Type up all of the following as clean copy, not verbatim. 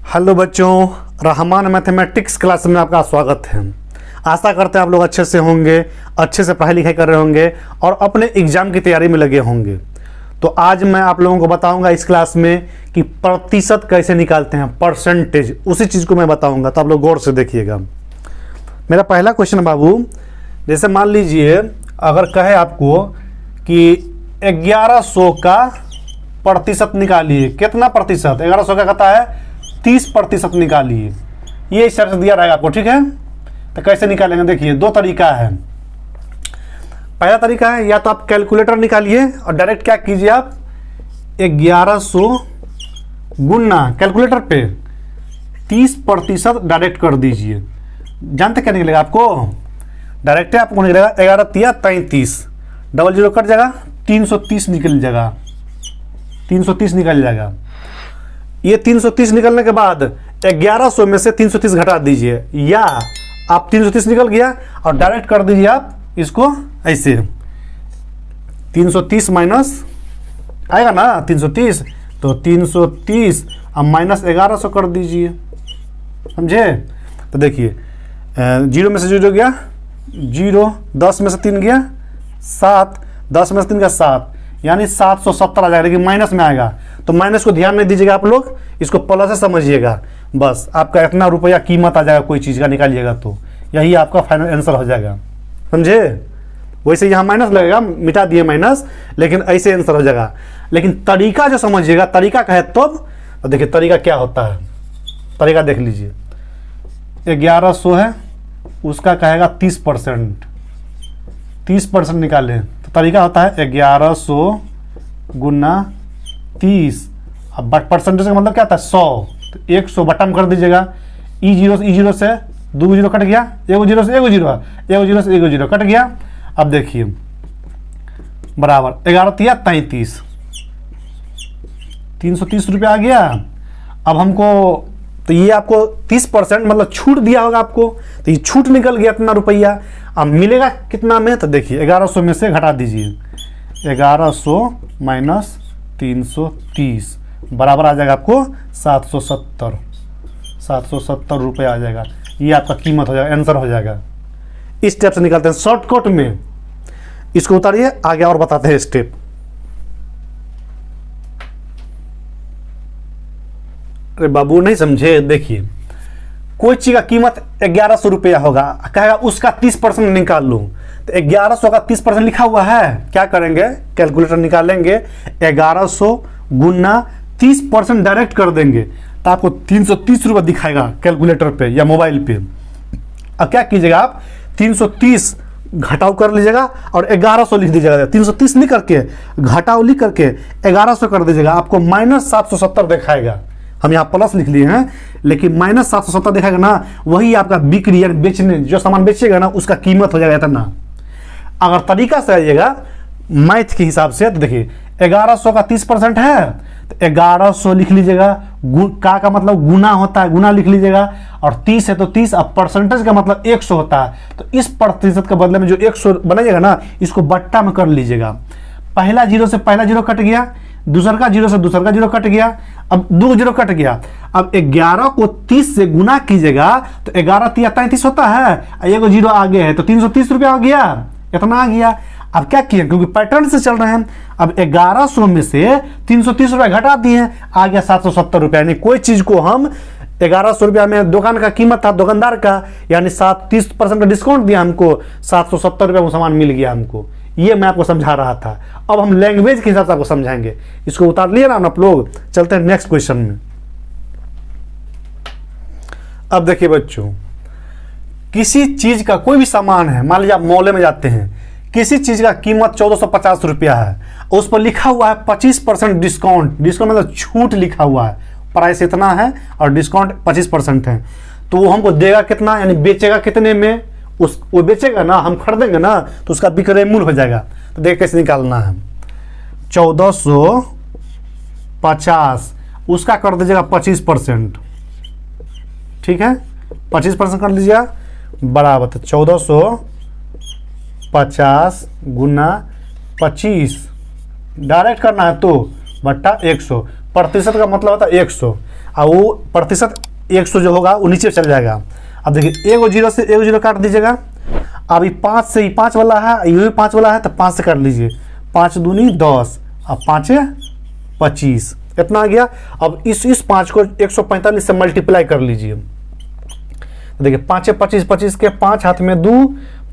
Hello बच्चों, Rahman mathematics class में आपका स्वागत है। आशा करते हैं आप लोग अच्छे से होंगे, अच्छे से पढ़ाई लिखाई कर रहे होंगे और अपने एग्ज़ाम की तैयारी में लगे होंगे। तो आज मैं आप लोगों को बताऊंगा इस क्लास में कि प्रतिशत कैसे निकालते हैं, परसेंटेज, उसी चीज़ को मैं बताऊंगा। तो आप लोग गौर से देखिएगा। मेरा पहला क्वेश्चन बाबू, जैसे मान लीजिए अगर कहे आपको कि 1100 का प्रतिशत निकालिए। कितना प्रतिशत? 1100 का कहता है 30% निकालिए। ये इस तरह से दिया रहेगा आपको, ठीक है। तो कैसे निकालेंगे? देखिए, दो तरीका है। पहला तरीका है या तो आप कैलकुलेटर निकालिए और डायरेक्ट क्या कीजिए, आप 1100 गुना कैलकुलेटर पे 30% डायरेक्ट कर दीजिए। जानते क्या निकलेगा आपको? डायरेक्ट आपको निकलेगा 11 तिया 33, डबल जीरो कट जाएगा, 330 निकल जाएगा। 330 निकल जाएगा। ये 330 निकलने के बाद 1100 में से 330 घटा दीजिए, या आप 330 निकल गया और डायरेक्ट कर दीजिए आप इसको ऐसे 330 माइनस आएगा ना 330, तो 330 अब माइनस 1100 कर दीजिए, समझे। तो देखिए, 0 में से 0 गया 0, 10 में से 3 गया 7, 10 में से 3 गया 7, यानी 770 आ जाएगा। लेकिन माइनस में आएगा तो माइनस को ध्यान नहीं दीजिएगा आप लोग, इसको प्लस से समझिएगा। बस आपका इतना रुपया कीमत आ जाएगा कोई चीज़ का, निकालिएगा तो यही आपका फाइनल आंसर हो जाएगा, समझे। वैसे यहाँ माइनस लगेगा, मिटा दिए माइनस, लेकिन ऐसे आंसर हो जाएगा। लेकिन तरीका जो समझिएगा, तरीका कहे तब तो देखिए तरीका क्या होता है। तरीका देख लीजिए, 1100 है, उसका कहेगा 30%, 30% निकालें। तो तरीका होता है 1100 गुना 30। अब परसेंटेज का मतलब क्या आता है? 100। तो 100 बटन कर दीजिएगा। ई जीरो से 2 जीरो कट गया, 1 जीरो से 1 जीरो, 1 जीरो से 1 जीरो कट गया। अब देखिए बराबर 11 तिया 33, 330 रुपया आ गया। अब हमको तो ये आपको 30% मतलब छूट दिया होगा आपको, तो ये छूट निकल गया इतना रुपया। अब मिलेगा कितना में? तो देखिए 1100 में से घटा दीजिए, 1100 माइनस 330 बराबर आ जाएगा आपको 770 रुपये आ जाएगा। ये आपका कीमत हो जाएगा, आंसर हो जाएगा। इस स्टेप से निकालते हैं शॉर्टकट में। इसको उतारिए, आगे और बताते हैं स्टेप। अरे बाबू नहीं समझे? देखिए, कोई चीज का कीमत 1100 रुपया होगा, कहेगा उसका 30% निकाल लूं। तो 1100 का 30% लिखा हुआ है, क्या करेंगे? कैलकुलेटर निकालेंगे, 1100 गुना 30% डायरेक्ट कर देंगे तो आपको 330 रुपये दिखाएगा कैलकुलेटर पे या मोबाइल पे। अब क्या कीजिएगा, आप 330 घटाव कर लीजिएगा और 1100 लिख दीजिएगा। 330 लिख करके घटाव लिख करके 1100 कर दीजिएगा, आपको माइनस 770 दिखाएगा। हम यहाँ प्लस लिख लिए हैं, लेकिन माइनस 770 दिखाएगा ना, वही आपका बिक्री यानी बेचने, जो सामान बेचेगा ना उसका कीमत हो जाएगा इतना। अगर तरीका से आइएगा मैथ के हिसाब से, तो देखिए 1100 का 30% है, तो 1100 लिख लीजिएगा। का मतलब गुना होता है, गुना लिख लीजिएगा। और 30 है तो 30, अब परसेंटेज का मतलब 100 होता है, तो इस प्रतिशत के बदले में जो 100 बनाइएगा ना, इसको बट्टा में कर लीजिएगा। पहला जीरो से पहला जीरो कट गया, दूसर का जीरो से दूसर का जीरो कट गया, अब 2 जीरो कट गया। अब 11 को 30 से गुना कीजिएगा तो 11 तिया 33 होता है, 1 जीरो आगे है तो 330 रुपया हो गया, इतना आ गया। अब क्या किए, क्योंकि पैटर्न से चल रहे हैं, अब 1100 में से 330 रुपया घटा दिए, आ गया 770 रुपया। यानी कोई चीज को हम 1100 रुपया में दुकान का कीमत था दुकानदार का, यानी 30% का डिस्काउंट दिया हमको, 770 रुपया वो सामान मिल गया हमको। ये मैं आपको समझा रहा था। अब हम लैंग्वेज के हिसाब से आपको समझाएंगे। इसको उतार लिए ना आप लोग, चलते हैं नेक्स्ट क्वेश्चन में। अब देखिए बच्चों, किसी चीज का कोई भी सामान है, मान लीजिए आप मॉल में जाते हैं, किसी चीज का कीमत 1450 रुपया है, उस पर लिखा हुआ है 25% डिस्काउंट। डिस्काउंट मतलब छूट लिखा हुआ है, प्राइस इतना है और डिस्काउंट 25% है। तो वो हमको देगा कितना, यानी बेचेगा कितने में? वो बेचेगा ना, हम खरीदेंगे ना, तो उसका विक्रय मूल्य हो जाएगा। तो देख कैसे निकालना है। 1450 उसका कर दीजिएगा 25%, ठीक है। 25% कर लीजिएगा, बराबर तो 1450 गुना 25 डायरेक्ट करना है तो बट्टा 100। प्रतिशत का मतलब होता है 100। और वो प्रतिशत 100 जो होगा वो नीचे चल जाएगा। अब देखिए एगो जीरो से एगो जीरो काट दीजिएगा। अब ये 5 से, ये 5 वाला है, ये भी 5 वाला है, तो 5 से काट लीजिए। 5 दूनी 10, अब 5 25, इतना आ गया। अब इस 5 को 145 से मल्टीप्लाई कर लीजिए। तो देखिए 5 25, 25 के 5 हाथ में 2,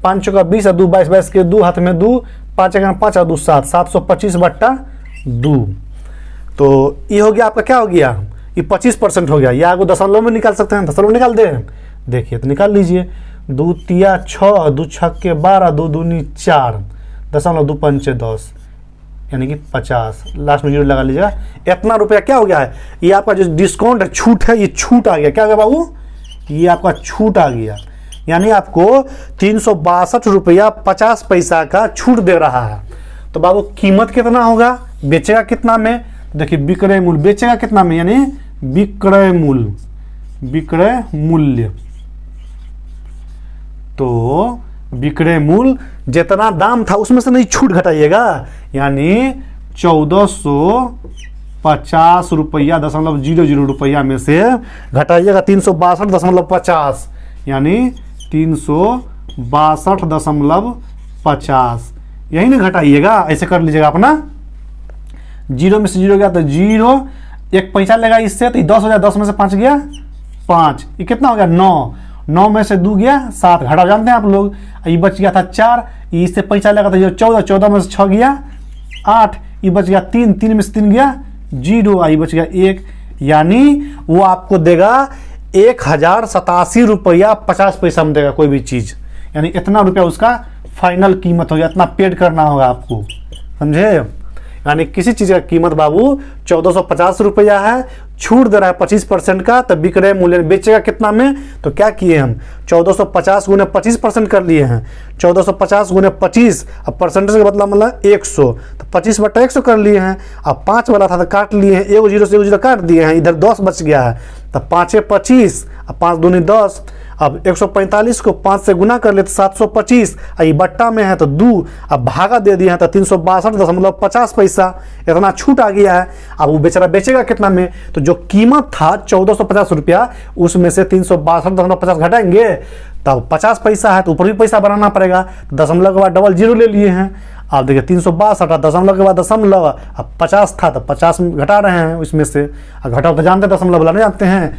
5 चौका 20 और 2 22, 22 के 2 हाथ में 2, 5 1 5 और 2 7, 725/2। तो ये हो गया आपका, क्या हो गया, ये 25% हो गया। या आपको दशमलव में निकाल सकते हैं, दशमलव निकाल दे। देखिए तो निकाल लीजिए। 2 तिया 6, 2 छक्के 12, 2 दूनी 4, 2 पंचे 10, यानी कि 50। लास्ट में जीरो लगा लीजिएगा। इतना रुपया क्या हो गया है, ये आपका जो डिस्काउंट है, छूट है, ये छूट आ गया। क्या हो गया बाबू, ये आपका छूट आ गया। यानी आपको 362 रुपया 50 पैसा का छूट दे रहा है। तो बाबू कीमत कितना होगा, बेचेगा कितना में, देखिए विक्रय मूल्य, बेचेगा कितना में, यानी विक्रय मूल्य, विक्रय मूल्य। तो विक्रय मूल्य जितना दाम था उसमें से नहीं छूट घटाइएगा, यानी 1450 रुपया 0.00 रुपया में से घटाइएगा 362.50, यानी 362.50, यही ना घटाइएगा। ऐसे कर लीजिएगा अपना। जीरो में से जीरो गया तो जीरो, एक पैसा लेगा इससे, तो 10 हो गया, 10 में से 5 गया 5, ये कितना हो गया 9, 9 में से 2 गया 7, घटा जानते हैं आप लोग। ये बच गया था 4, इससे पैसा लगा था 14, 14 में से 6 गया 8, ये बच गया 3, 3 में से 3 गया 0, ये बच गया 1, यानी वो आपको देगा 1087 रुपया 50 पैसा में देगा कोई भी चीज़। यानी इतना रुपया उसका फाइनल कीमत हो गया, इतना पेड करना होगा आपको, समझे। यानी किसी चीज़ का कीमत बाबू 1450 रुपया है, छूट दे रहा है 25% का, तब विक्रय मूल्य बेचेगा कितना में। तो क्या किए हम, 1450 गुने 25% कर लिए हैं। 1450 गुने 25, अब परसेंटेज का मतलब 100, तो 25/100 कर लिए हैं। अब 5 वाला था तो काट लिए हैं, एगो जीरो से एगो जीरो काट दिए हैं, इधर 10 बच गया है, तब 5 25, अब 5 दूनी 10। अब 145 को 5 से गुना कर ले तो 725, ये बट्टा में है तो 2, अब भागा दे दिया है तो 362.50 पैसा, इतना छूट आ गया है। अब वो बेचारा बेचेगा कितना में, तो जो कीमत था 1450 रुपया, उसमें से 362.50 घटाएंगे, तब 50 पैसा है तो ऊपर भी पैसा बनाना पड़ेगा। दशमलव के बाद डबल जीरो ले लिए हैं। आप देखिए 362, दशमलव के बाद दशमलव, अब 50 था तो 50 घटा रहे हैं उसमें से। घटाओ तो जानते हैं, दशमलव बनाने जानते हैं,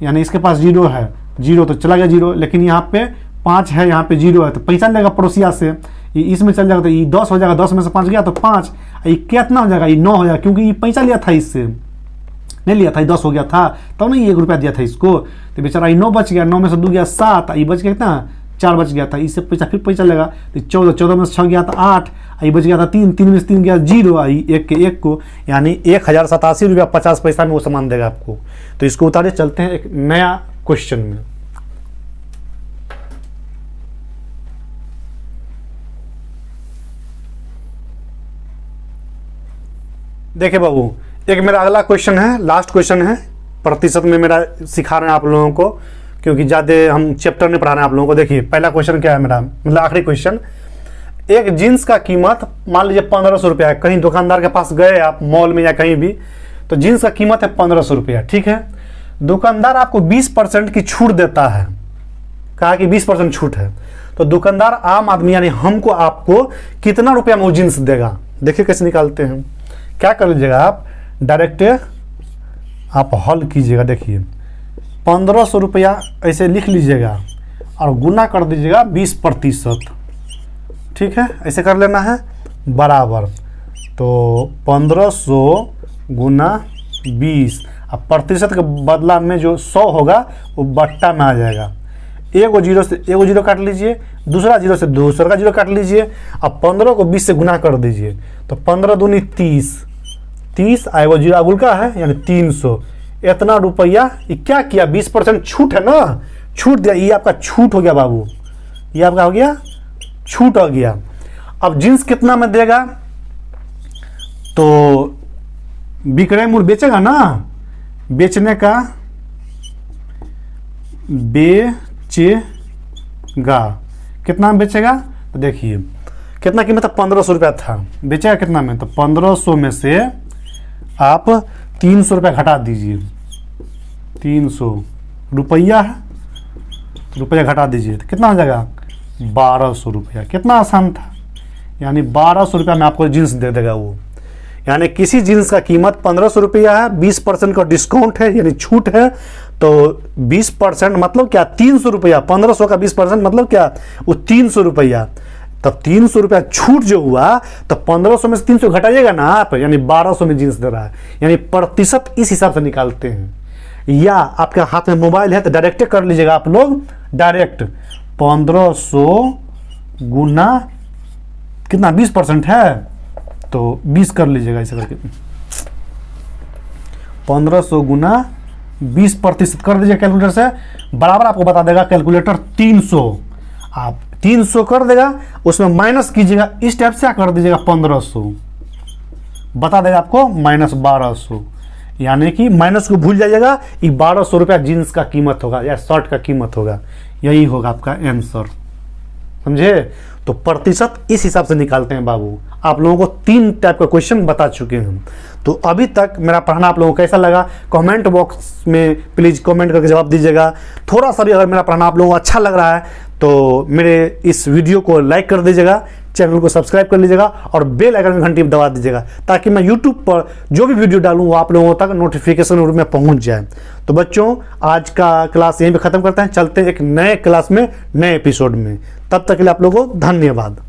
यानी इसके पास जीरो है, जीरो तो चला गया जीरो, लेकिन यहाँ पे 5 है, यहाँ पे जीरो है, तो पैसा लेगा पड़ोसिया से, ये इसमें चल जाएगा तो ये 10 हो जाएगा, 10 में से 5 गया तो 5, ये कितना हो जाएगा, ये 9 हो जाएगा, क्योंकि ये पैसा लिया था इससे, नहीं लिया था, 10 हो गया था तब नहीं 1 रुपया दिया था इसको, तो बेचारा ये 9 बच गया, 9 में से 2 गया 7, ये बच गया कितना 4 बच गया था, इससे पैसा फिर पैसा लेगा तो 14, 14 में से 6 गया था 8, ये बच गया था 3, 3 में से 3 गया 0, आई 1 के 1 को, यानी 1087 रुपया 50 पैसा में वो सामान देगा आपको। तो इसको उतारे, चलते हैं एक नया क्वेश्चन में। देखिए बाबू, एक मेरा अगला क्वेश्चन है, लास्ट क्वेश्चन है, प्रतिशत में मेरा सिखा रहे हैं आप लोगों को, क्योंकि ज़्यादा हम चैप्टर नहीं पढ़ा रहे हैं आप लोगों को। देखिए पहला क्वेश्चन क्या है मेरा, मतलब आखिरी क्वेश्चन। एक जीन्स का कीमत मान लीजिए 1500 रुपया है, कहीं दुकानदार के पास गए आप मॉल में या कहीं भी, तो जीन्स का कीमत है 1500 रुपया, ठीक है। दुकानदार आपको 20% की छूट देता है, कहा कि 20% छूट है, तो दुकानदार आम आदमी यानी हमको आपको कितना रुपया में वो जीन्स देगा। देखिए कैसे निकालते हैं, क्या कर लीजिएगा आप, डायरेक्ट आप हल कीजिएगा। देखिए 1500 रुपया ऐसे लिख लीजिएगा और गुना कर दीजिएगा 20%, ठीक है, ऐसे कर लेना है बराबर। तो 1500 गुना 20, अब प्रतिशत के बदला में जो 100 होगा वो बट्टा में आ जाएगा। एगो जीरो से एगो जीरो काट लीजिए, दूसरा जीरो से दूसरा का जीरो काट लीजिए, अब 15 को 20 से गुना कर दीजिए, तो 15 दूनी 30, 30 आएगा जीरो अगुल का है, यानी 300। इतना रुपया ये क्या किया, 20% छूट है ना, छूट दिया, ये आपका छूट हो गया बाबू, ये आपका हो गया छूट हो गया। अब जींस कितना में देगा, तो विक्रय मूल्य बेचेगा ना, बेचने का बेचेगा, कितना में बेचेगा, तो देखिए कितना कीमत था 1500 रुपया था, बेचेगा कितना में, तो 1500 में से आप 300 रुपया घटा दीजिए, 300 रुपया है, रुपया घटा दीजिए तो कितना हो जाएगा 1200 रुपया। कितना आसान था, यानी 1200 रुपया में आपको जीन्स दे देगा वो। यानी किसी जीन्स का कीमत 1500 रुपया है, 20% का डिस्काउंट है यानी छूट है, तो 20% मतलब क्या 300 रुपया, 1500 का 20% मतलब क्या वो 300 रुपया। तब 300 रुपया छूट जो हुआ तो 1500 में से 300 घटाइएगा ना आप, यानी 1200 में जीन्स दे रहा है। यानी प्रतिशत इस हिसाब से निकालते हैं, या आपके हाथ में मोबाइल है तो डायरेक्ट कर लीजिएगा आप लोग, डायरेक्ट 1500 गुना कितना 20% है तो 20 कर लीजिएगा ऐसे करके, 1500 गुना 20% कर दीजिए कैलकुलेटर से, बराबर आपको बता देगा कैलकुलेटर 300। आप 300 कर देगा, उसमें माइनस कीजिएगा इस टाइप से, कर दीजिएगा 1500, बता देगा आपको -1200। यानी कि माइनस को भूल जाइएगा, ये 1200 रुपया जीन्स का कीमत होगा या शर्ट का कीमत होगा। यही होगा आपका आंसर, समझे। तो प्रतिशत इस हिसाब से निकालते हैं बाबू। आप लोगों को 3 टाइप का क्वेश्चन बता चुके हैं। तो अभी तक मेरा पढ़ाना आप लोगों को कैसा लगा, कमेंट बॉक्स में प्लीज़ कमेंट करके जवाब दीजिएगा। थोड़ा सा भी अगर मेरा पढ़ाना आप लोगों को अच्छा लग रहा है तो मेरे इस वीडियो को लाइक कर दीजिएगा, चैनल को सब्सक्राइब कर लीजिएगा और बेल आइकन की घंटी दबा दीजिएगा, ताकि मैं यूट्यूब पर जो भी वीडियो डालूँ वो आप लोगों तक नोटिफिकेशन रूप में पहुंच जाए। तो बच्चों आज का क्लास यहीं पे ख़त्म करते हैं, चलते हैं एक नए क्लास में नए एपिसोड में। तब तक के लिए आप लोगों को धन्यवाद।